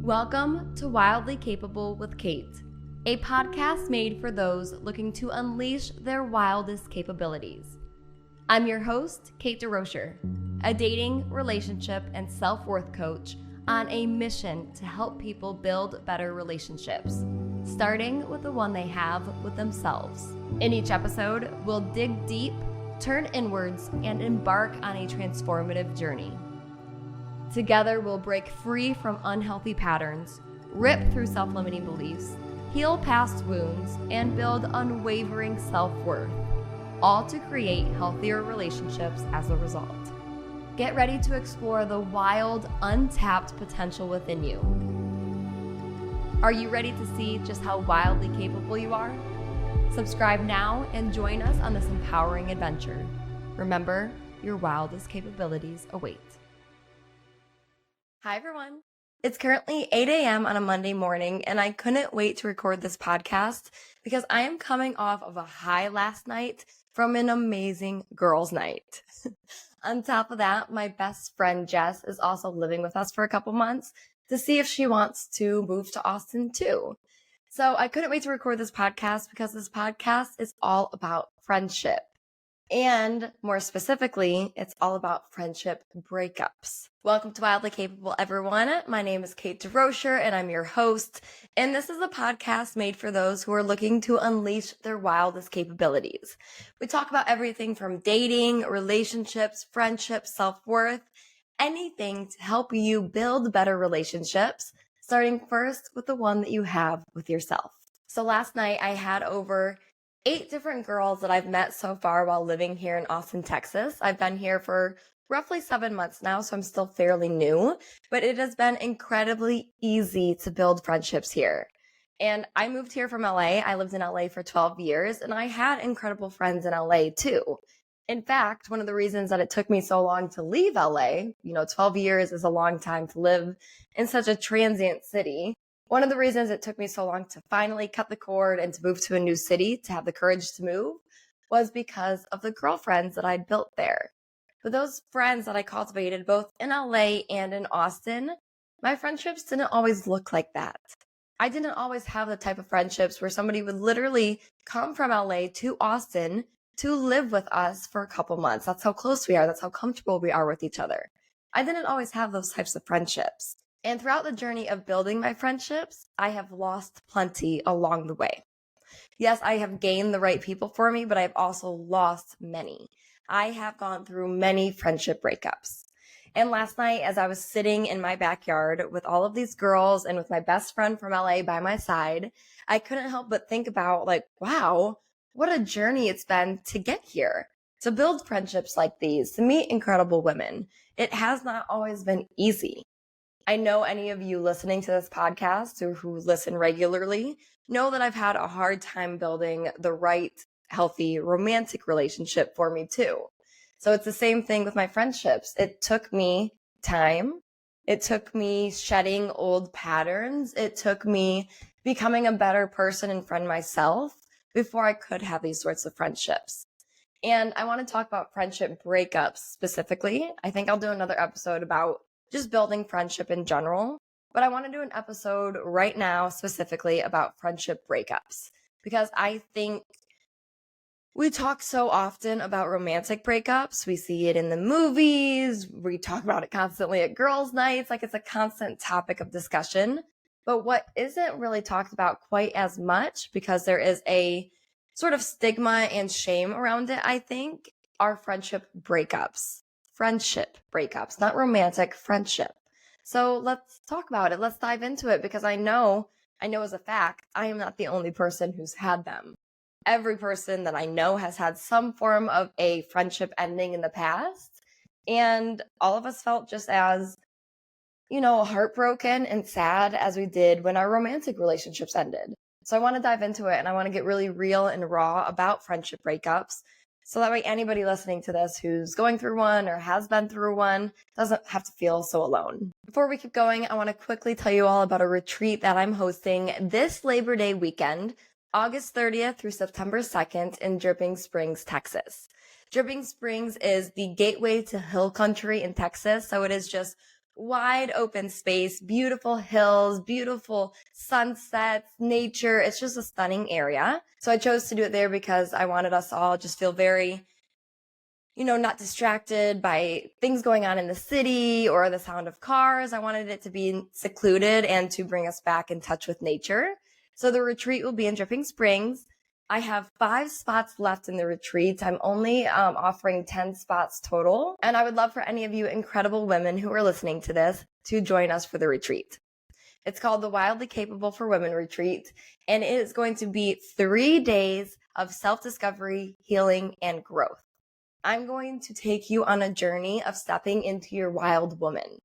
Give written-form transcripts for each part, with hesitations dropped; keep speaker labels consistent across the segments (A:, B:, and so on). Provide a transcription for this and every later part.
A: Welcome to Wildly Capable with Kate, a podcast made for those looking to unleash their wildest capabilities. I'm your host, Kate DeRocher, a dating, relationship, and self-worth coach on a mission to help people build better relationships, starting with the one they have with themselves. In each episode, we'll dig deep, turn inwards, and embark on a transformative journey. Together, we'll break free from unhealthy patterns, rip through self-limiting beliefs, heal past wounds, and build unwavering self-worth, all to create healthier relationships as a result. Get ready to explore the wild, untapped potential within you. Are you ready to see just how wildly capable you are? Subscribe now and join us on this empowering adventure. Remember, your wildest capabilities await. Hi, everyone. It's currently 8 a.m. on a Monday morning, and I couldn't wait to record this podcast because I am coming off of a high last night from an amazing girls' night. On top of that, my best friend Jess is also living with us for a couple months to see if she wants to move to Austin too. So I couldn't wait to record this podcast because this podcast is all about friendship. And more specifically, it's all about friendship breakups. Welcome to Wildly Capable, everyone. My name is Kate DeRocher, and I'm your host. And this is a podcast made for those who are looking to unleash their wildest capabilities. We talk about everything from dating, relationships, friendships, self-worth, anything to help you build better relationships, starting first with the one that you have with yourself. So last night, I had over 8 different girls that I've met so far while living here in Austin, Texas. I've been here for roughly 7 months now, so I'm still fairly new, but it has been incredibly easy to build friendships here. And I moved here from LA. I lived in LA for 12 years, and I had incredible friends in LA too. In fact, one of the reasons that it took me so long to leave LA, 12 years is a long time to live in such a transient city. One of the reasons it took me so long to finally cut the cord and to move to a new city, to have the courage to move, was because of the girlfriends that I'd built there. But those friends that I cultivated both in LA and in Austin, my friendships didn't always look like that. I didn't always have the type of friendships where somebody would literally come from LA to Austin to live with us for a couple months. That's how close we are. That's how comfortable we are with each other. I didn't always have those types of friendships. And throughout the journey of building my friendships, I have lost plenty along the way. Yes, I have gained the right people for me, but I've also lost many. I have gone through many friendship breakups. And last night, as I was sitting in my backyard with all of these girls and with my best friend from LA by my side, I couldn't help but think about wow, what a journey it's been to get here, to build friendships like these, to meet incredible women. It has not always been easy. I know any of you listening to this podcast or who listen regularly know that I've had a hard time building the right, healthy, romantic relationship for me too. So it's the same thing with my friendships. It took me time. It took me shedding old patterns. It took me becoming a better person and friend myself before I could have these sorts of friendships. And I want to talk about friendship breakups specifically. I think I'll do another episode about just building friendship in general. But I want to do an episode right now specifically about friendship breakups because I think we talk so often about romantic breakups. We see it in the movies. We talk about it constantly at girls' nights. It's a constant topic of discussion. But what isn't really talked about quite as much, because there is a sort of stigma and shame around it, I think, are friendship breakups. Friendship breakups, not romantic, friendship. So let's talk about it. Let's dive into it because I know as a fact, I am not the only person who's had them. Every person that I know has had some form of a friendship ending in the past. And all of us felt just as, heartbroken and sad as we did when our romantic relationships ended. So I want to dive into it and I want to get really real and raw about friendship breakups. So that way anybody listening to this who's going through one or has been through one doesn't have to feel so alone. Before we keep going, I want to quickly tell you all about a retreat that I'm hosting this Labor Day weekend, August 30th through September 2nd in Dripping Springs, Texas. Dripping Springs is the gateway to hill country in Texas, so it is just wide open space, beautiful hills, beautiful sunsets, nature. It's just a stunning area. So I chose to do it there because I wanted us all just feel very, not distracted by things going on in the city or the sound of cars. I wanted it to be secluded and to bring us back in touch with nature. So the retreat will be in Dripping Springs. I have 5 spots left in the retreat. I'm only offering 10 spots total. And I would love for any of you incredible women who are listening to this to join us for the retreat. It's called the Wildly Capable for Women Retreat, and it is going to be 3 days of self-discovery, healing, and growth. I'm going to take you on a journey of stepping into your wild woman.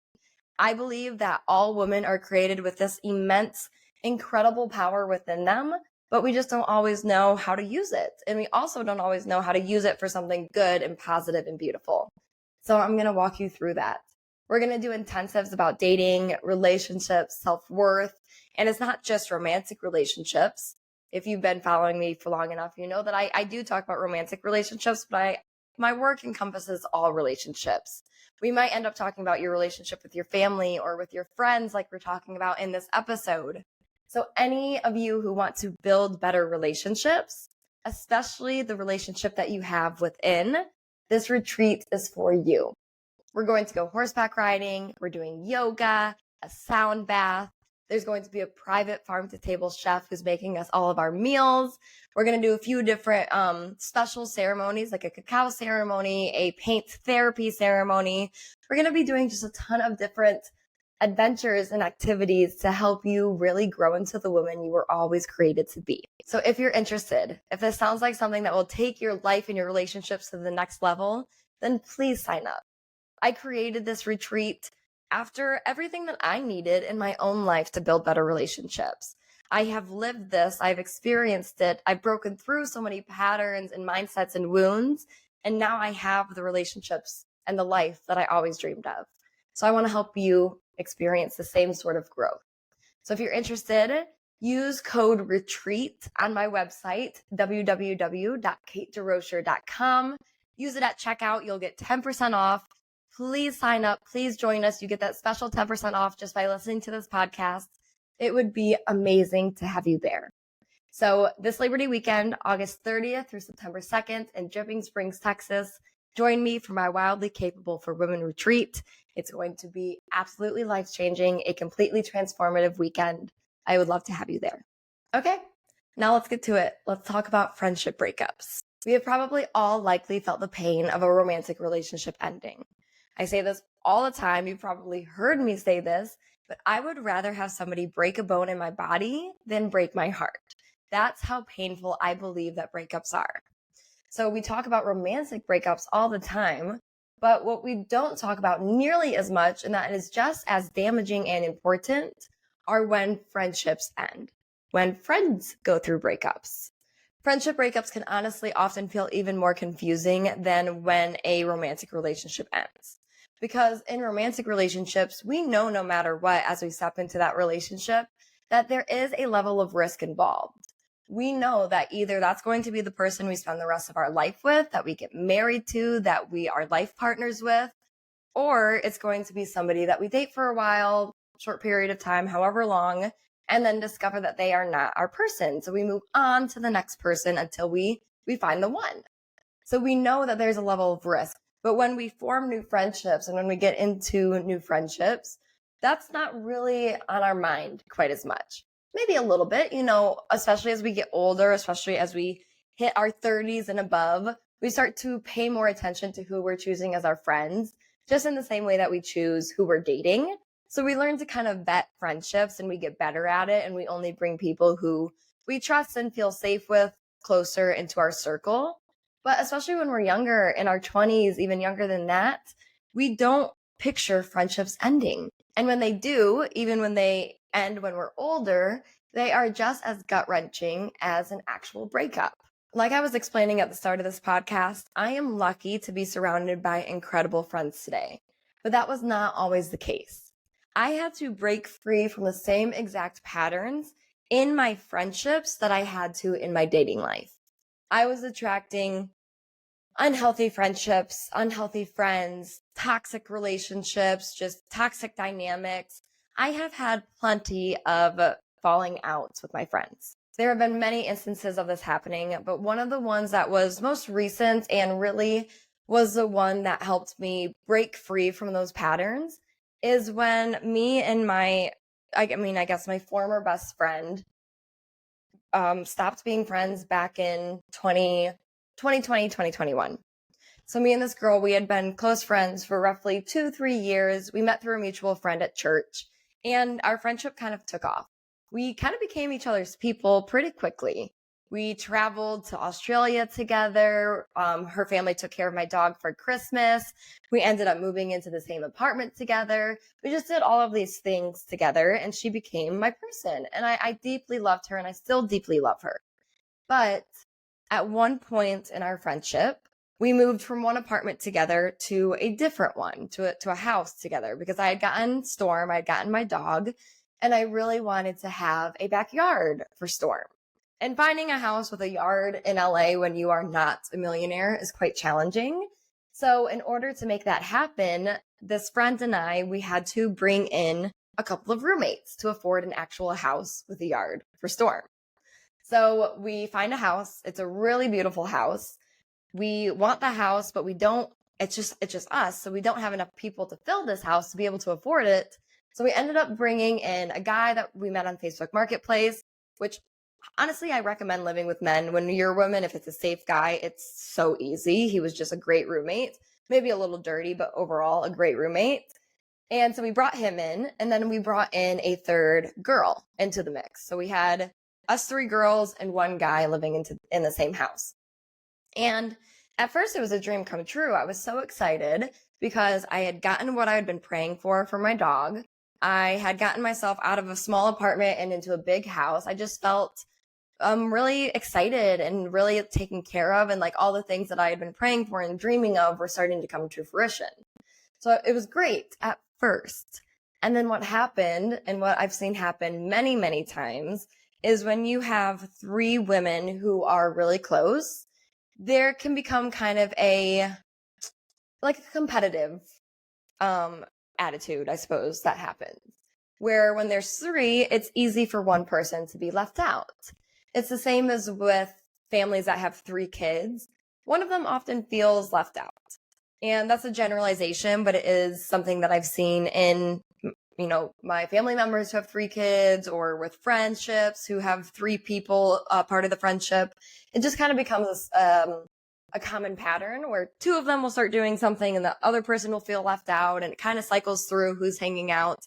A: I believe that all women are created with this immense, incredible power within them, but we just don't always know how to use it. And we also don't always know how to use it for something good and positive and beautiful. So I'm going to walk you through that. We're going to do intensives about dating, relationships, self-worth, and it's not just romantic relationships. If you've been following me for long enough, you know that I do talk about romantic relationships, but my work encompasses all relationships. We might end up talking about your relationship with your family or with your friends, like we're talking about in this episode. So any of you who want to build better relationships, especially the relationship that you have within, this retreat is for you. We're going to go horseback riding. We're doing yoga, a sound bath. There's going to be a private farm-to-table chef who's making us all of our meals. We're going to do a few different special ceremonies, like a cacao ceremony, a paint therapy ceremony. We're going to be doing just a ton of different adventures and activities to help you really grow into the woman you were always created to be. So if you're interested, if this sounds like something that will take your life and your relationships to the next level, then please sign up. I created this retreat after everything that I needed in my own life to build better relationships. I have lived this, I've experienced it, I've broken through so many patterns and mindsets and wounds, and now I have the relationships and the life that I always dreamed of. So I want to help you experience the same sort of growth. So if you're interested, use code RETREAT on my website, www.katederocher.com. Use it at checkout, you'll get 10% off. Please sign up. Please join us. You get that special 10% off just by listening to this podcast. It would be amazing to have you there. So this Labor Day weekend, August 30th through September 2nd in Dripping Springs, Texas, join me for my Wildly Capable for Women retreat. It's going to be absolutely life-changing, a completely transformative weekend. I would love to have you there. Okay, now let's get to it. Let's talk about friendship breakups. We have probably all likely felt the pain of a romantic relationship ending. I say this all the time. You've probably heard me say this, but I would rather have somebody break a bone in my body than break my heart. That's how painful I believe that breakups are. So we talk about romantic breakups all the time, but what we don't talk about nearly as much, and that is just as damaging and important, are when friendships end, when friends go through breakups. Friendship breakups can honestly often feel even more confusing than when a romantic relationship ends. Because in romantic relationships, we know no matter what, as we step into that relationship, that there is a level of risk involved. We know that either that's going to be the person we spend the rest of our life with, that we get married to, that we are life partners with, or it's going to be somebody that we date for a while, short period of time, however long, and then discover that they are not our person. So we move on to the next person until we find the one. So we know that there's a level of risk. But when we form new friendships and when we get into new friendships, that's not really on our mind quite as much. Maybe a little bit, especially as we get older, especially as we hit our 30s and above, we start to pay more attention to who we're choosing as our friends, just in the same way that we choose who we're dating. So we learn to kind of vet friendships and we get better at it. And we only bring people who we trust and feel safe with closer into our circle. But especially when we're younger, in our 20s, even younger than that, we don't picture friendships ending. And when they do, even when they end when we're older, they are just as gut-wrenching as an actual breakup. Like I was explaining at the start of this podcast, I am lucky to be surrounded by incredible friends today. But that was not always the case. I had to break free from the same exact patterns in my friendships that I had to in my dating life. I was attracting unhealthy friendships, unhealthy friends, toxic relationships, just toxic dynamics. I have had plenty of falling outs with my friends. There have been many instances of this happening, but one of the ones that was most recent and really was the one that helped me break free from those patterns is when me and I guess my former best friend stopped being friends back in 2020, 2021. So me and this girl, we had been close friends for roughly 2-3 years. We met through a mutual friend at church, and our friendship kind of took off. We kind of became each other's people pretty quickly. We traveled to Australia together. Her family took care of my dog for Christmas. We ended up moving into the same apartment together. We just did all of these things together, and she became my person. And I deeply loved her, and I still deeply love her. But at one point in our friendship, we moved from one apartment together to a different one, to a house together, because I had gotten Storm, I had gotten my dog, and I really wanted to have a backyard for Storm. And finding a house with a yard in LA when you are not a millionaire is quite challenging. So in order to make that happen, this friend and I, we had to bring in a couple of roommates to afford an actual house with a yard for Storm. So we find a house. It's a really beautiful house. We want the house, but we don't, it's just us. So we don't have enough people to fill this house to be able to afford it. So we ended up bringing in a guy that we met on Facebook Marketplace, which honestly, I recommend living with men. When you're a woman, if it's a safe guy, it's so easy. He was just a great roommate, maybe a little dirty, but overall a great roommate. And so we brought him in, and then we brought in a third girl into the mix. So we had us 3 girls and 1 guy living in the same house. And at first it was a dream come true. I was so excited because I had gotten what I had been praying for my dog. I had gotten myself out of a small apartment and into a big house. I just felt really excited and really taken care of, and like all the things that I had been praying for and dreaming of were starting to come to fruition. So it was great at first. And then what happened, and what I've seen happen many, many times, is when you have 3 women who are really close, there can become kind of a competitive attitude, I suppose, that happens. Where when there's 3, it's easy for one person to be left out. It's the same as with families that have 3 kids. One of them often feels left out. And that's a generalization, but it is something that I've seen in, my family members who have 3 kids, or with friendships who have 3 people part of the friendship. It just kind of becomes a common pattern where 2 of them will start doing something and the other person will feel left out, and it kind of cycles through who's hanging out,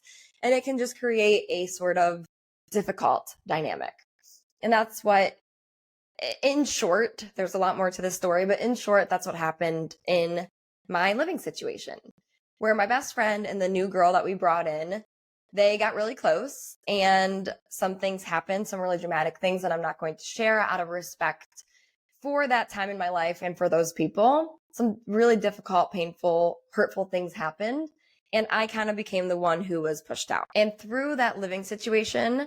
A: and it can just create a sort of difficult dynamic. And that's what, in short, there's a lot more to this story, but in short, that's what happened in my living situation, where my best friend and the new girl that we brought in, they got really close, and some things happened, some really dramatic things that I'm not going to share out of respect for that time in my life and for those people. Some really difficult, painful, hurtful things happened, and I kind of became the one who was pushed out. And through that living situation,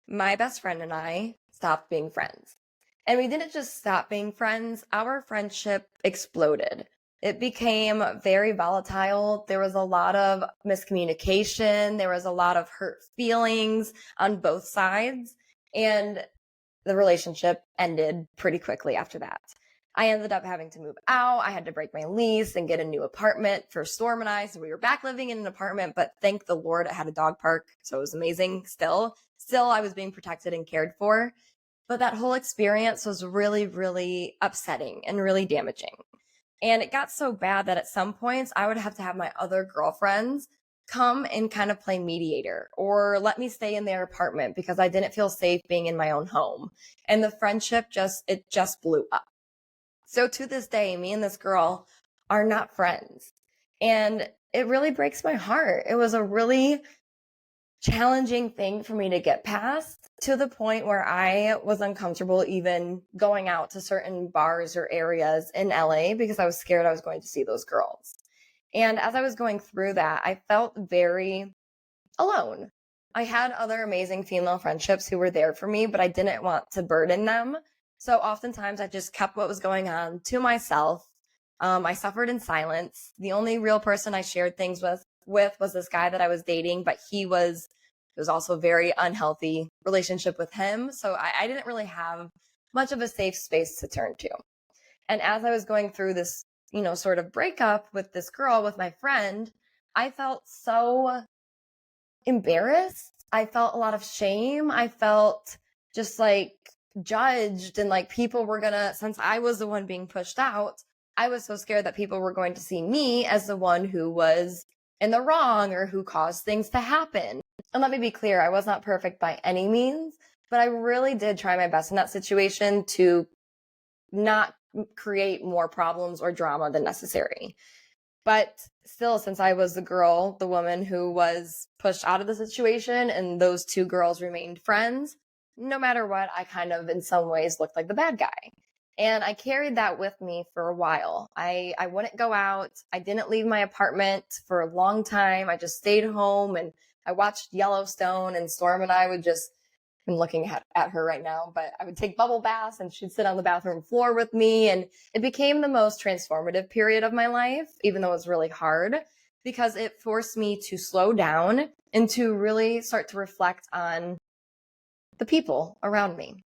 A: my best friend and I stopped being friends. And we didn't just stop being friends, our friendship exploded. It became very volatile. There was a lot of miscommunication. There was a lot of hurt feelings on both sides. And the relationship ended pretty quickly after that. I ended up having to move out. I had to break my lease and get a new apartment for Storm and I. So we were back living in an apartment, but thank the Lord it had a dog park. So it was amazing. Still, I was being protected and cared for. But that whole experience was really, really upsetting and really damaging. And it got so bad that at some points I would have to have my other girlfriends come and kind of play mediator, or let me stay in their apartment because I didn't feel safe being in my own home. And the friendship just blew up. So to this day, me and this girl are not friends. And it really breaks my heart. It was a really challenging thing for me to get past, to the point where I was uncomfortable even going out to certain bars or areas in LA because I was scared I was going to see those girls. And as I was going through that, I felt very alone. I had other amazing female friendships who were there for me, but I didn't want to burden them. So oftentimes I just kept what was going on to myself. I suffered in silence. The only real person I shared things with was this guy that I was dating, but it was also a very unhealthy relationship with him. So I didn't really have much of a safe space to turn to. And as I was going through this, sort of breakup with this girl, with my friend, I felt so embarrassed. I felt a lot of shame. I felt just like judged, and like people were gonna, since I was the one being pushed out, I was so scared that people were going to see me as the one who was in the wrong or who caused things to happen. And let me be clear, I was not perfect by any means, but I really did try my best in that situation to not create more problems or drama than necessary. But still, since I was the woman who was pushed out of the situation, and those two girls remained friends, no matter what, I kind of in some ways looked like the bad guy. And I carried that with me for a while. I wouldn't go out. I didn't leave my apartment for a long time. I just stayed home and I watched Yellowstone, and Storm and I would just, I'm looking at her right now, but I would take bubble baths and she'd sit on the bathroom floor with me. And it became the most transformative period of my life, even though it was really hard, because it forced me to slow down and to really start to reflect on the people around me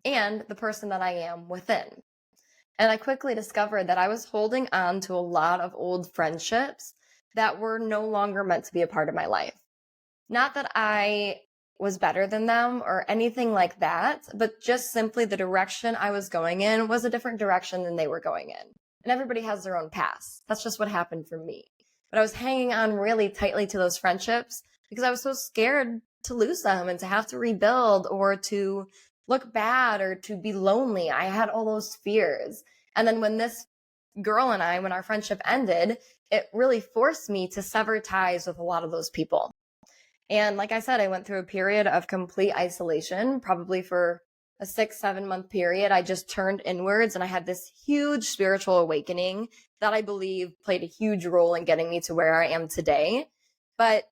A: and the person that I am within. And I quickly discovered that I was holding on to a lot of old friendships that were no longer meant to be a part of my life. Not that I was better than them or anything like that, but just simply the direction I was going in was a different direction than they were going in. And everybody has their own past. That's just what happened for me. But I was hanging on really tightly to those friendships because I was so scared to lose them and to have to rebuild or to look bad or to be lonely. I had all those fears. And then when this girl and when our friendship ended, it really forced me to sever ties with a lot of those people. And like I said, I went through a period of complete isolation, probably for a 6-7 month period. I just turned inwards and I had this huge spiritual awakening that I believe played a huge role in getting me to where I am today. But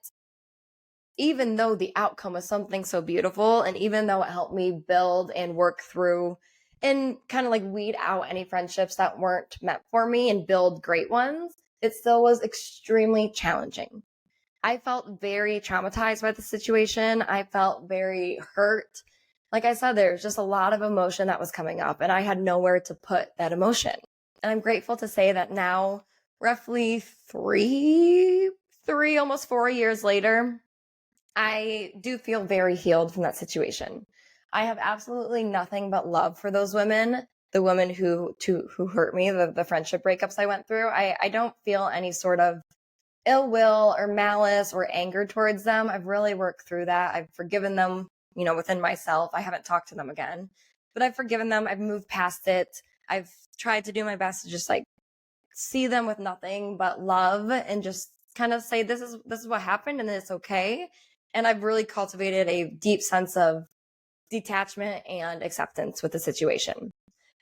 A: even though the outcome was something so beautiful, and even though it helped me build and work through and kind of like weed out any friendships that weren't meant for me and build great ones, it still was extremely challenging. I felt very traumatized by the situation. I felt very hurt. Like I said, there's just a lot of emotion that was coming up, and I had nowhere to put that emotion. And I'm grateful to say that now, roughly almost 4 years later, I do feel very healed from that situation. I have absolutely nothing but love for those women, the women who hurt me, the friendship breakups I went through. I don't feel any sort of ill will or malice or anger towards them. I've really worked through that. I've forgiven them, within myself. I haven't talked to them again, but I've forgiven them. I've moved past it. I've tried to do my best to just like see them with nothing but love and just kind of say, this is what happened and it's okay. And I've really cultivated a deep sense of detachment and acceptance with the situation.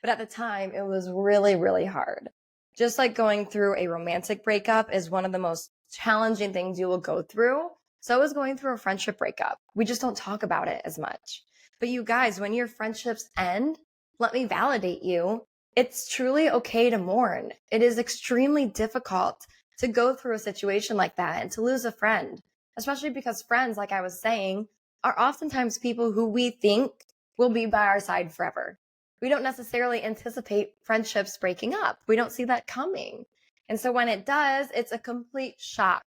A: But at the time, it was really, really hard. Just like going through a romantic breakup is one of the most challenging things you will go through, so is going through a friendship breakup. We just don't talk about it as much. But you guys, when your friendships end, let me validate you. It's truly okay to mourn. It is extremely difficult to go through a situation like that and to lose a friend, especially because friends, like I was saying, are oftentimes people who we think will be by our side forever. We don't necessarily anticipate friendships breaking up. We don't see that coming. And so when it does, it's a complete shock.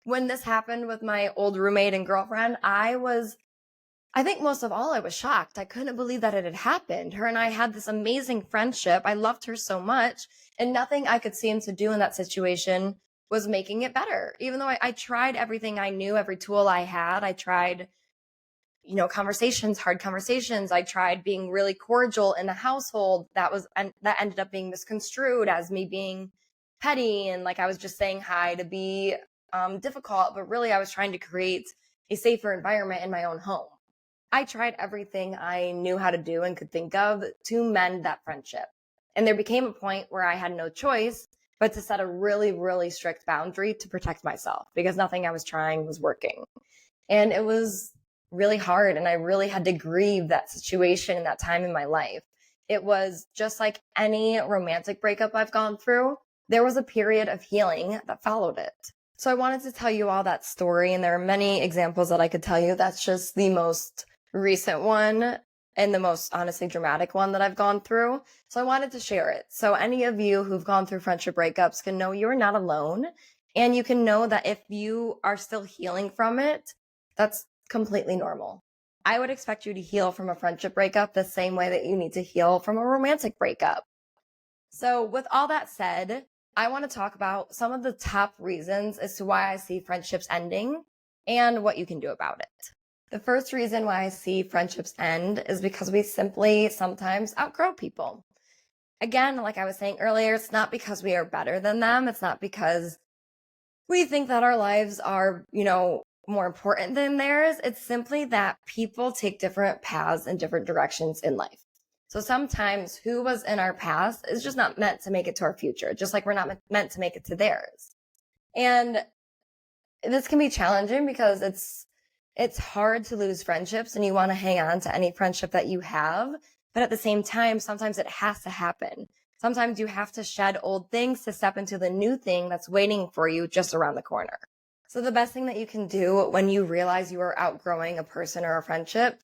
A: When this happened with my old roommate and girlfriend, I think most of all, I was shocked. I couldn't believe that it had happened. Her and I had this amazing friendship. I loved her so much, and nothing I could seem to do in that situation was making it better. Even though I tried everything I knew, every tool I had, I tried hard conversations. I tried being really cordial in the household. That ended up being misconstrued as me being petty and like I was just saying hi to be difficult, but really I was trying to create a safer environment in my own home. I tried everything I knew how to do and could think of to mend that friendship. And there became a point where I had no choice but to set a really, really strict boundary to protect myself because nothing I was trying was working. And it was really hard, and I really had to grieve that situation and that time in my life. It was just like any romantic breakup I've gone through. there was a period of healing that followed it. So I wanted to tell you all that story, and there are many examples that I could tell you. That's just the most recent one and the most honestly dramatic one that I've gone through. So I wanted to share it. So any of you who've gone through friendship breakups can know you're not alone. And you can know that if you are still healing from it, that's completely normal. I would expect you to heal from a friendship breakup the same way that you need to heal from a romantic breakup. So with all that said, I want to talk about some of the top reasons as to why I see friendships ending and what you can do about it. The first reason why I see friendships end is because we simply sometimes outgrow people. Again, like I was saying earlier, it's not because we are better than them. It's not because we think that our lives are, more important than theirs. It's simply that people take different paths in different directions in life. So sometimes who was in our past is just not meant to make it to our future, just like we're not meant to make it to theirs. And this can be challenging because it's hard to lose friendships and you want to hang on to any friendship that you have. But at the same time, sometimes it has to happen. Sometimes you have to shed old things to step into the new thing that's waiting for you just around the corner. So the best thing that you can do when you realize you are outgrowing a person or a friendship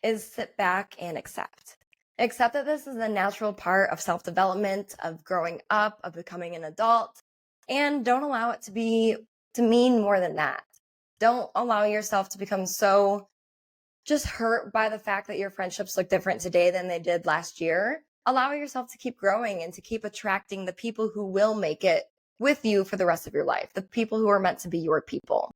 A: is sit back and accept. Accept that this is a natural part of self-development, of growing up, of becoming an adult, and don't allow it to mean more than that. Don't allow yourself to become so just hurt by the fact that your friendships look different today than they did last year. Allow yourself to keep growing and to keep attracting the people who will make it with you for the rest of your life, the people who are meant to be your people.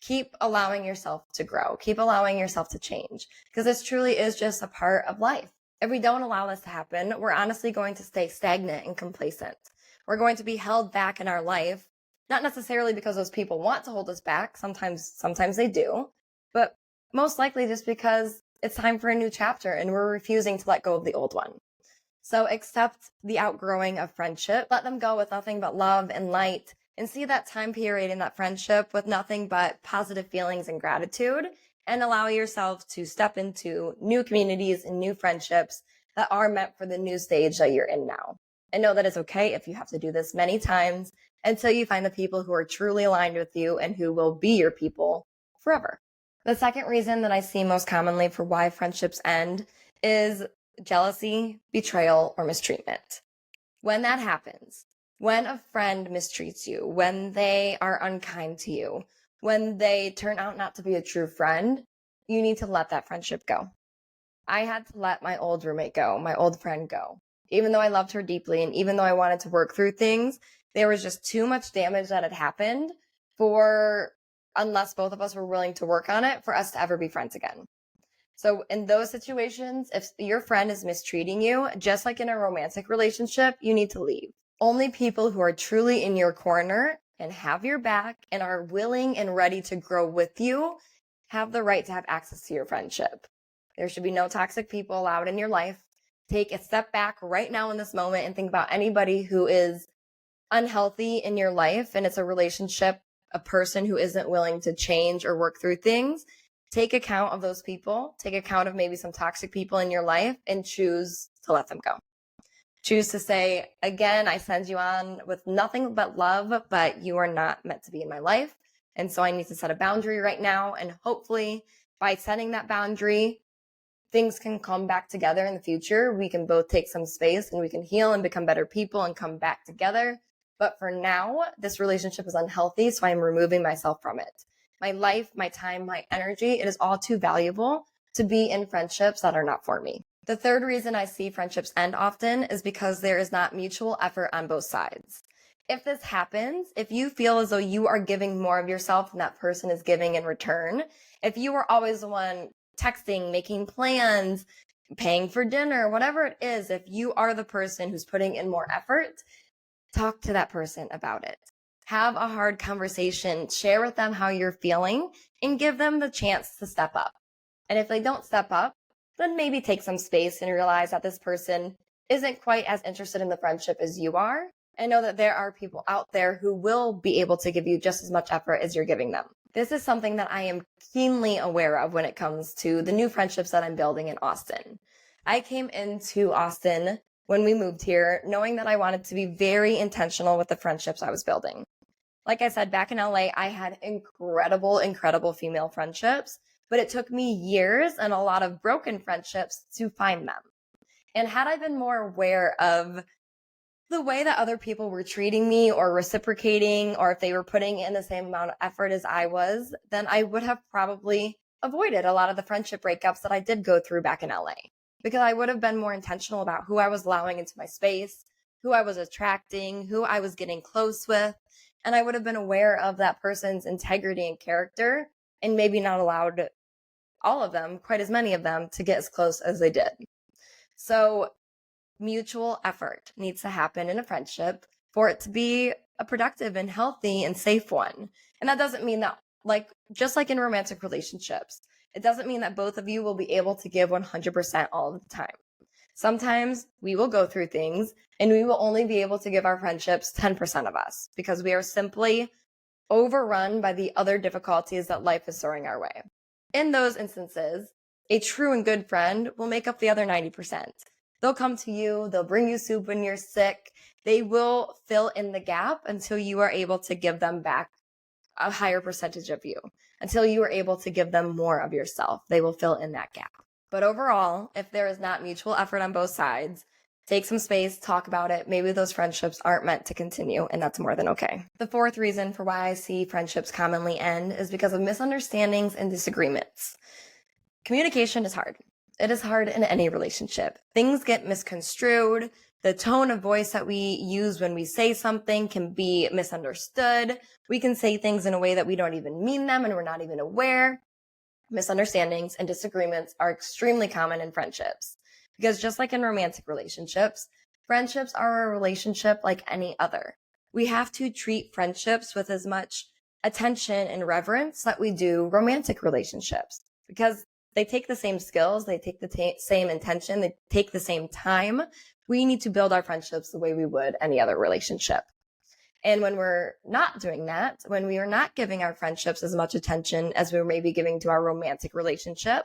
A: Keep allowing yourself to grow. Keep allowing yourself to change, because this truly is just a part of life. If we don't allow this to happen, we're honestly going to stay stagnant and complacent. We're going to be held back in our life, not necessarily because those people want to hold us back. Sometimes they do, but most likely just because it's time for a new chapter and we're refusing to let go of the old one. So accept the outgrowing of friendship, let them go with nothing but love and light, and see that time period in that friendship with nothing but positive feelings and gratitude, and allow yourself to step into new communities and new friendships that are meant for the new stage that you're in now. And know that it's okay if you have to do this many times until you find the people who are truly aligned with you and who will be your people forever. The second reason that I see most commonly for why friendships end is jealousy, betrayal, or mistreatment. When that happens, when a friend mistreats you, when they are unkind to you, when they turn out not to be a true friend, you need to let that friendship go. I had to let my old roommate go, my old friend go. Even though I loved her deeply and even though I wanted to work through things, there was just too much damage that had happened unless both of us were willing to work on it, for us to ever be friends again. So in those situations, if your friend is mistreating you, just like in a romantic relationship, you need to leave. Only people who are truly in your corner and have your back and are willing and ready to grow with you have the right to have access to your friendship. There should be no toxic people allowed in your life. Take a step back right now in this moment and think about anybody who is unhealthy in your life, and it's a relationship, a person who isn't willing to change or work through things. Take account of those people, take account of maybe some toxic people in your life, and choose to let them go. Choose to say, again, I send you on with nothing but love, but you are not meant to be in my life. And so I need to set a boundary right now. And hopefully by setting that boundary, things can come back together in the future. We can both take some space and we can heal and become better people and come back together. But for now, this relationship is unhealthy, so I'm removing myself from it. My life, my time, my energy, it is all too valuable to be in friendships that are not for me. The third reason I see friendships end often is because there is not mutual effort on both sides. If this happens, if you feel as though you are giving more of yourself than that person is giving in return, if you are always the one texting, making plans, paying for dinner, whatever it is, if you are the person who's putting in more effort, talk to that person about it. Have a hard conversation, share with them how you're feeling, and give them the chance to step up. And if they don't step up, then maybe take some space and realize that this person isn't quite as interested in the friendship as you are. And know that there are people out there who will be able to give you just as much effort as you're giving them. This is something that I am keenly aware of when it comes to the new friendships that I'm building in Austin. I came into Austin when we moved here, knowing that I wanted to be very intentional with the friendships I was building. Like I said, back in LA, I had incredible female friendships, but it took me years and a lot of broken friendships to find them. And had I been more aware of the way that other people were treating me or reciprocating, or if they were putting in the same amount of effort as I was, then I would have probably avoided a lot of the friendship breakups that I did go through back in LA, because I would have been more intentional about who I was allowing into my space, who I was attracting, who I was getting close with. And I would have been aware of that person's integrity and character, and maybe not allowed all of them, quite as many of them, to get as close as they did. So mutual effort needs to happen in a friendship for it to be a productive and healthy and safe one. And that doesn't mean that, like, just like in romantic relationships, it doesn't mean that both of you will be able to give 100% all of the time. Sometimes we will go through things and we will only be able to give our friendships 10% of us because we are simply overrun by the other difficulties that life is throwing our way. In those instances, a true and good friend will make up the other 90%. They'll come to you, they'll bring you soup when you're sick, they will fill in the gap until you are able to give them back a higher percentage of you, until you are able to give them more of yourself. They will fill in that gap. But overall, if there is not mutual effort on both sides, take some space, talk about it. Maybe those friendships aren't meant to continue, and that's more than okay. The fourth reason for why I see friendships commonly end is because of misunderstandings and disagreements. Communication is hard. It is hard in any relationship. Things get misconstrued. The tone of voice that we use when we say something can be misunderstood. We can say things in a way that we don't even mean them and we're not even aware. Misunderstandings and disagreements are extremely common in friendships because just like in romantic relationships, friendships are a relationship like any other. We have to treat friendships with as much attention and reverence that we do romantic relationships because they take the same skills, they take the same intention, they take the same time. We need to build our friendships the way we would any other relationship. And when we're not doing that, when we are not giving our friendships as much attention as we're maybe giving to our romantic relationship,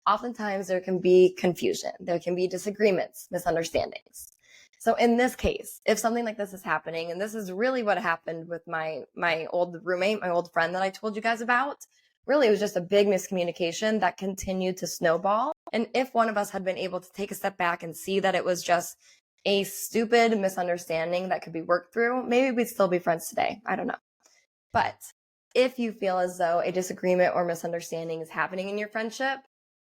A: oftentimes there can be confusion, there can be disagreements, misunderstandings. So in this case, if something like this is happening, and this is really what happened with my old roommate, my old friend that I told you guys about, really, it was just a big miscommunication that continued to snowball. And if one of us had been able to take a step back and see that it was just a stupid misunderstanding that could be worked through, maybe we'd still be friends today. I don't know. But if you feel as though a disagreement or misunderstanding is happening in your friendship,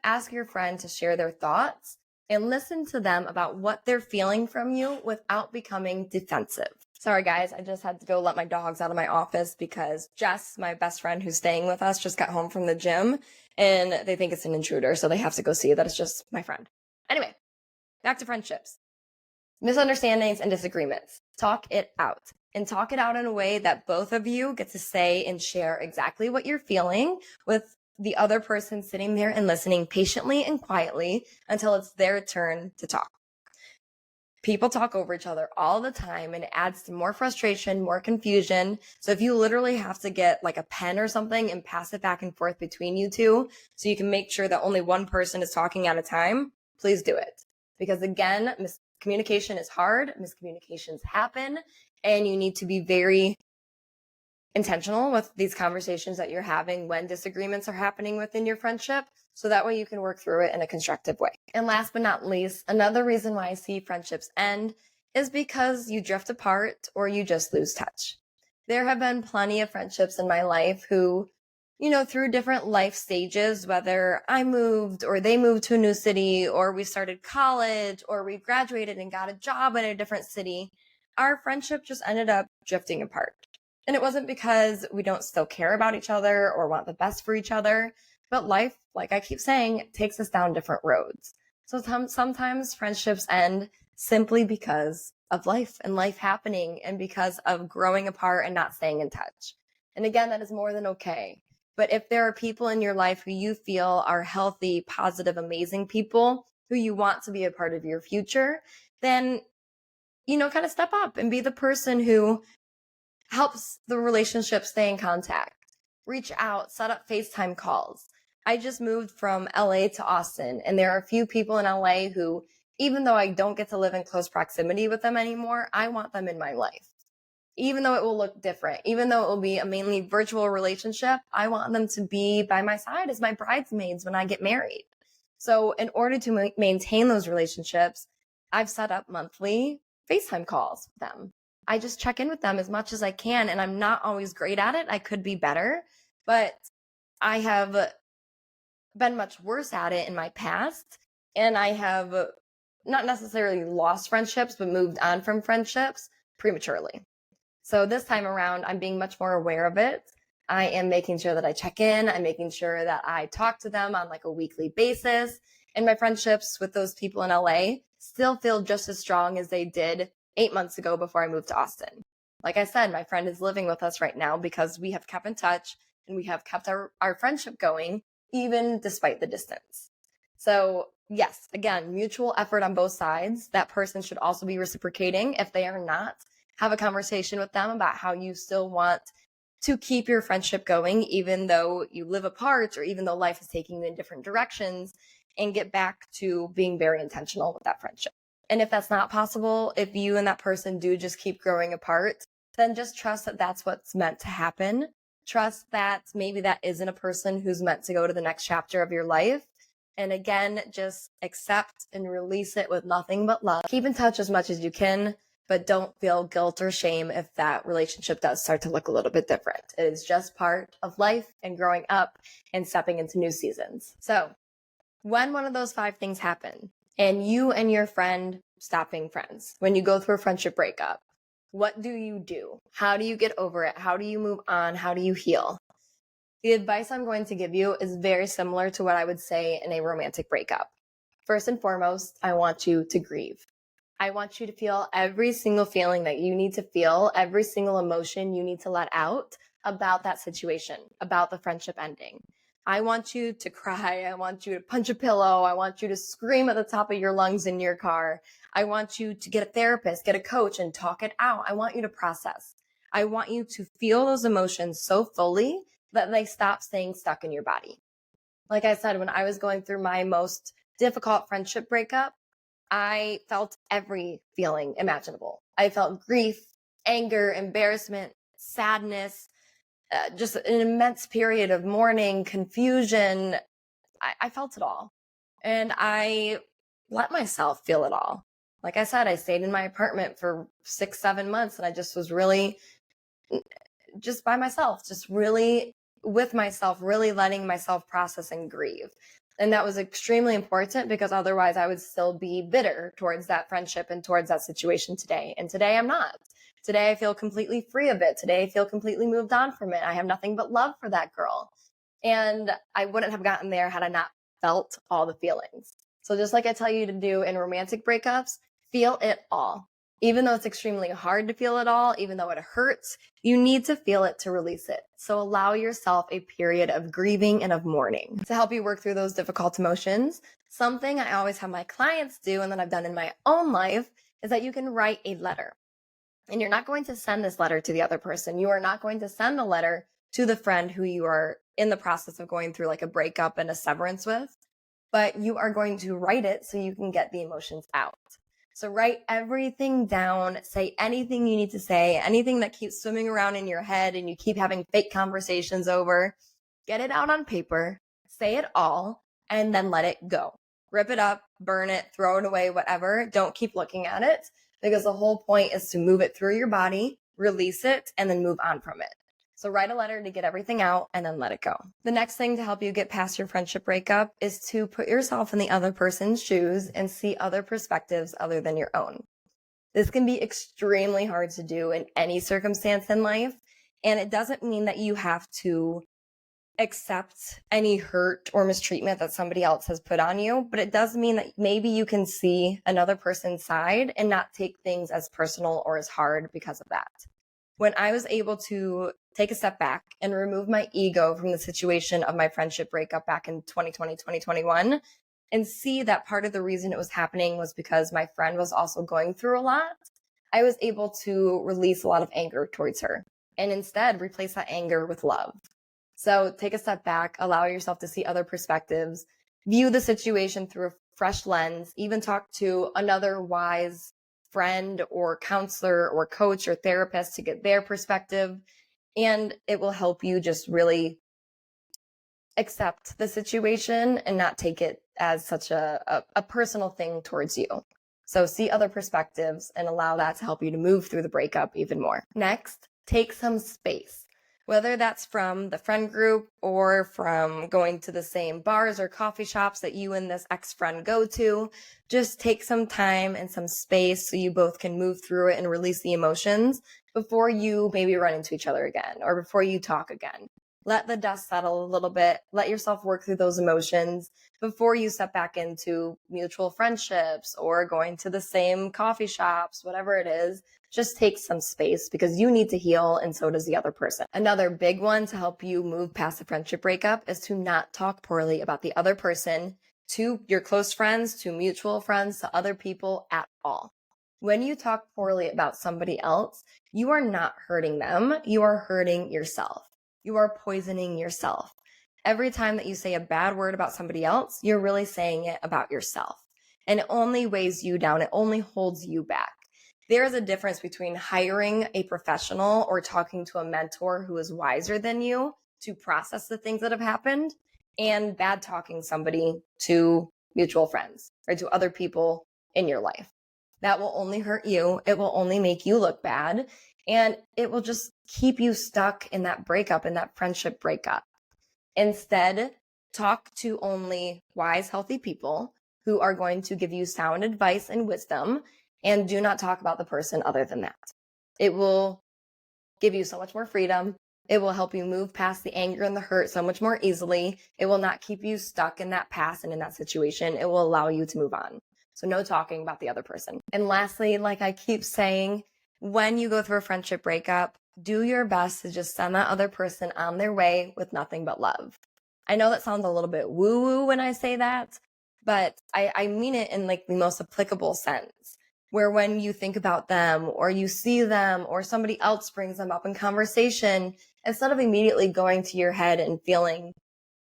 A: ask your friend to share their thoughts and listen to them about what they're feeling from you without becoming defensive. Sorry, guys, I just had to go let my dogs out of my office because Jess, my best friend who's staying with us, just got home from the gym and they think it's an intruder, so they have to go see that it's just my friend. Anyway, back to friendships. Misunderstandings and disagreements. Talk it out. And talk it out in a way that both of you get to say and share exactly what you're feeling with the other person sitting there and listening patiently and quietly until it's their turn to talk. People talk over each other all the time and it adds to more frustration, more confusion. So if you literally have to get like a pen or something and pass it back and forth between you two so you can make sure that only one person is talking at a time, please do it. Because again, miscommunication is hard, miscommunications happen, and you need to be very intentional with these conversations that you're having when disagreements are happening within your friendship, so that way you can work through it in a constructive way. And last but not least, another reason why I see friendships end is because you drift apart or you just lose touch. There have been plenty of friendships in my life who, through different life stages, whether I moved or they moved to a new city or we started college or we graduated and got a job in a different city, our friendship just ended up drifting apart. And it wasn't because we don't still care about each other or want the best for each other, but life, like I keep saying, takes us down different roads. So sometimes friendships end simply because of life and life happening and because of growing apart and not staying in touch. And again, that is more than okay. But if there are people in your life who you feel are healthy, positive, amazing people who you want to be a part of your future, then, kind of step up and be the person who helps the relationship stay in contact. Reach out, set up FaceTime calls. I just moved from LA to Austin, and there are a few people in LA who even though I don't get to live in close proximity with them anymore, I want them in my life. Even though it will look different, even though it will be a mainly virtual relationship, I want them to be by my side as my bridesmaids when I get married. So in order to maintain those relationships, I've set up monthly FaceTime calls with them. I just check in with them as much as I can, and I'm not always great at it. I could be better, but I have been much worse at it in my past, and I have not necessarily lost friendships, but moved on from friendships prematurely. So this time around, I'm being much more aware of it. I am making sure that I check in. I'm making sure that I talk to them on like a weekly basis. And my friendships with those people in LA still feel just as strong as they did 8 months ago before I moved to Austin. Like I said, my friend is living with us right now because we have kept in touch and we have kept our friendship going, even despite the distance. So yes, again, mutual effort on both sides. That person should also be reciprocating. If they are not, have a conversation with them about how you still want to keep your friendship going, even though you live apart or even though life is taking you in different directions, and get back to being very intentional with that friendship. And if that's not possible, if you and that person do just keep growing apart, then just trust that that's what's meant to happen. Trust that maybe that isn't a person who's meant to go to the next chapter of your life. And again, just accept and release it with nothing but love. Keep in touch as much as you can, but don't feel guilt or shame if that relationship does start to look a little bit different. It is just part of life and growing up and stepping into new seasons. So when one of those 5 things happen and you and your friend stop being friends, when you go through a friendship breakup, what do you do? How do you get over it? How do you move on? How do you heal? The advice I'm going to give you is very similar to what I would say in a romantic breakup. First and foremost, I want you to grieve. I want you to feel every single feeling that you need to feel, every single emotion you need to let out about that situation, about the friendship ending. I want you to cry. I want you to punch a pillow. I want you to scream at the top of your lungs in your car. I want you to get a therapist, get a coach, and talk it out. I want you to process. I want you to feel those emotions so fully that they stop staying stuck in your body. Like I said, when I was going through my most difficult friendship breakup, I felt every feeling imaginable. I felt grief, anger, embarrassment, sadness, just an immense period of mourning, confusion. I felt it all. And I let myself feel it all. Like I said, I stayed in my apartment for 6, 7 months and I just was really just by myself, just really with myself, really letting myself process and grieve. And that was extremely important because otherwise I would still be bitter towards that friendship and towards that situation today. And today I'm not. Today I feel completely free of it. Today I feel completely moved on from it. I have nothing but love for that girl. And I wouldn't have gotten there had I not felt all the feelings. So just like I tell you to do in romantic breakups, feel it all. Even though it's extremely hard to feel it all, even though it hurts, you need to feel it to release it. So allow yourself a period of grieving and of mourning to help you work through those difficult emotions. Something I always have my clients do and that I've done in my own life is that you can write a letter. And you're not going to send this letter to the other person. You are not going to send the letter to the friend who you are in the process of going through like a breakup and a severance with, but you are going to write it so you can get the emotions out. So write everything down, say anything you need to say, anything that keeps swimming around in your head and you keep having fake conversations over, get it out on paper, say it all, and then let it go. Rip it up, burn it, throw it away, whatever. Don't keep looking at it because the whole point is to move it through your body, release it, and then move on from it. So write a letter to get everything out and then let it go. The next thing to help you get past your friendship breakup is to put yourself in the other person's shoes and see other perspectives other than your own. This can be extremely hard to do in any circumstance in life. And it doesn't mean that you have to accept any hurt or mistreatment that somebody else has put on you, but it does mean that maybe you can see another person's side and not take things as personal or as hard because of that. When I was able to take a step back and remove my ego from the situation of my friendship breakup back in 2020, 2021, and see that part of the reason it was happening was because my friend was also going through a lot, I was able to release a lot of anger towards her and instead replace that anger with love. So take a step back, allow yourself to see other perspectives, view the situation through a fresh lens, even talk to another wise friend or counselor or coach or therapist to get their perspective. And it will help you just really accept the situation and not take it as such a personal thing towards you. So see other perspectives and allow that to help you to move through the breakup even more. Next, take some space. Whether that's from the friend group or from going to the same bars or coffee shops that you and this ex-friend go to, just take some time and some space so you both can move through it and release the emotions before you maybe run into each other again or before you talk again. Let the dust settle a little bit. Let yourself work through those emotions before you step back into mutual friendships or going to the same coffee shops, whatever it is. Just take some space because you need to heal and so does the other person. Another big one to help you move past a friendship breakup is to not talk poorly about the other person to your close friends, to mutual friends, to other people at all. When you talk poorly about somebody else, you are not hurting them. You are hurting yourself. You are poisoning yourself. Every time that you say a bad word about somebody else, you're really saying it about yourself. And it only weighs you down. It only holds you back. There is a difference between hiring a professional or talking to a mentor who is wiser than you to process the things that have happened and bad talking somebody to mutual friends or to other people in your life. That will only hurt you. It will only make you look bad. And it will just keep you stuck in that breakup, in that friendship breakup. Instead, talk to only wise, healthy people who are going to give you sound advice and wisdom, and do not talk about the person other than that. It will give you so much more freedom. It will help you move past the anger and the hurt so much more easily. It will not keep you stuck in that past and in that situation. It will allow you to move on. So no talking about the other person. And lastly, like I keep saying, when you go through a friendship breakup, do your best to just send that other person on their way with nothing but love. I know that sounds a little bit woo-woo when I say that, but I mean it in like the most applicable sense, where when you think about them or you see them or somebody else brings them up in conversation, instead of immediately going to your head and feeling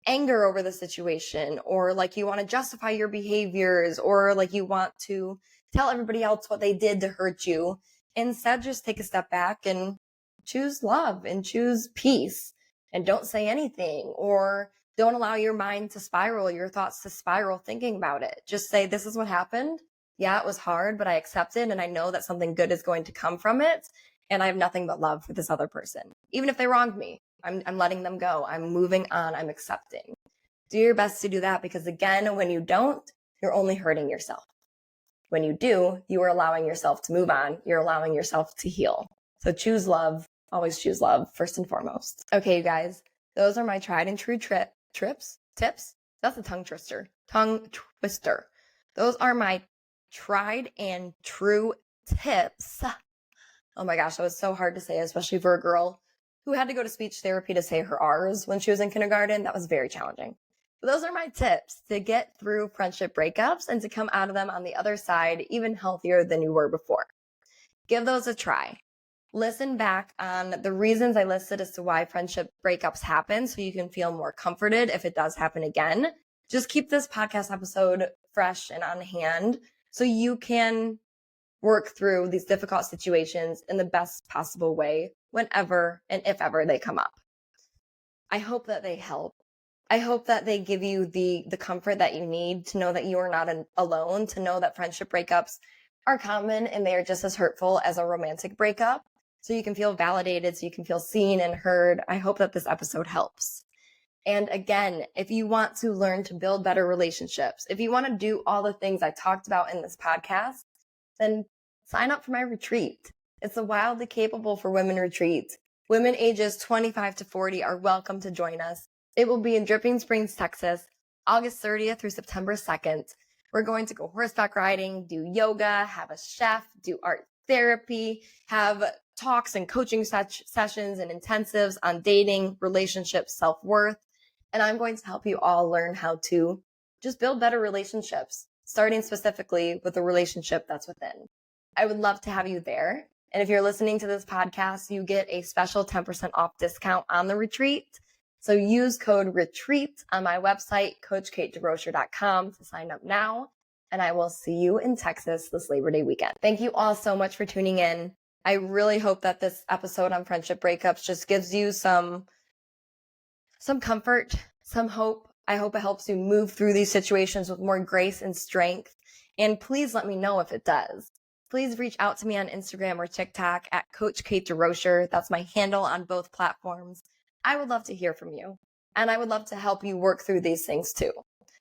A: anger over the situation, or like you want to justify your behaviors, or like you want to tell everybody else what they did to hurt you, instead just take a step back and choose love and choose peace and don't say anything, or don't allow your mind to spiral, your thoughts to spiral thinking about it. Just say, this is what happened. Yeah, it was hard, but I accept it. And I know that something good is going to come from it. And I have nothing but love for this other person. Even if they wronged me, I'm letting them go. I'm moving on. I'm accepting. Do your best to do that, because again, when you don't, you're only hurting yourself. When you do, you are allowing yourself to move on. You're allowing yourself to heal. So choose love. Always choose love first and foremost. Okay, you guys, those are my tried and true tips. That's a tongue twister. Those are my tried and true tips. Oh my gosh, that was so hard to say, especially for a girl who had to go to speech therapy to say her R's when she was in kindergarten. That was very challenging. But those are my tips to get through friendship breakups and to come out of them on the other side even healthier than you were before. Give those a try. Listen back on the reasons I listed as to why friendship breakups happen so you can feel more comforted if it does happen again. Just keep this podcast episode fresh and on hand so you can work through these difficult situations in the best possible way whenever and if ever they come up. I hope that they help. I hope that they give you the comfort that you need to know that you are not alone, to know that friendship breakups are common and they are just as hurtful as a romantic breakup. So you can feel validated, so you can feel seen and heard. I hope that this episode helps. And again, if you want to learn to build better relationships, if you want to do all the things I talked about in this podcast, then sign up for my retreat. It's a Wildly Capable for Women retreat. Women ages 25 to 40 are welcome to join us. It will be in Dripping Springs, Texas, August 30th through September 2nd. We're going to go horseback riding, do yoga, have a chef, do art therapy, have talks and coaching sessions and intensives on dating, relationships, self-worth. And I'm going to help you all learn how to just build better relationships, starting specifically with the relationship that's within. I would love to have you there. And if you're listening to this podcast, you get a special 10% off discount on the retreat. So use code RETREAT on my website, CoachKateDeRocher.com, to sign up now. and I will see you in Texas this Labor Day weekend. Thank you all so much for tuning in. I really hope that this episode on friendship breakups just gives you some comfort, some hope. I hope it helps you move through these situations with more grace and strength. And please let me know if it does. Please reach out to me on Instagram or TikTok at Coach Kate DeRocher. That's my handle on both platforms. I would love to hear from you, and I would love to help you work through these things too.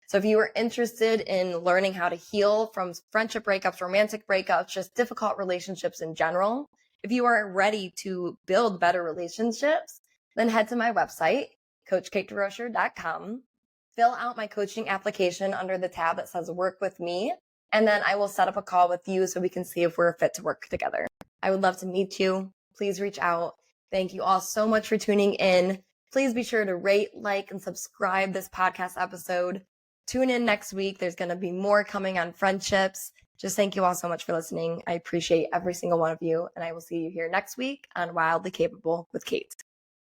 A: So if you are interested in learning how to heal from friendship breakups, romantic breakups, just difficult relationships in general, if you are ready to build better relationships, then head to my website, CoachKateDeRocher.com. Fill out my coaching application under the tab that says Work With Me, and then I will set up a call with you so we can see if we're fit to work together. I would love to meet you. Please reach out. Thank you all so much for tuning in. Please be sure to rate, like, and subscribe this podcast episode. Tune in next week. There's going to be more coming on friendships. Just thank you all so much for listening. I appreciate every single one of you, and I will see you here next week on Wildly Capable with Kate.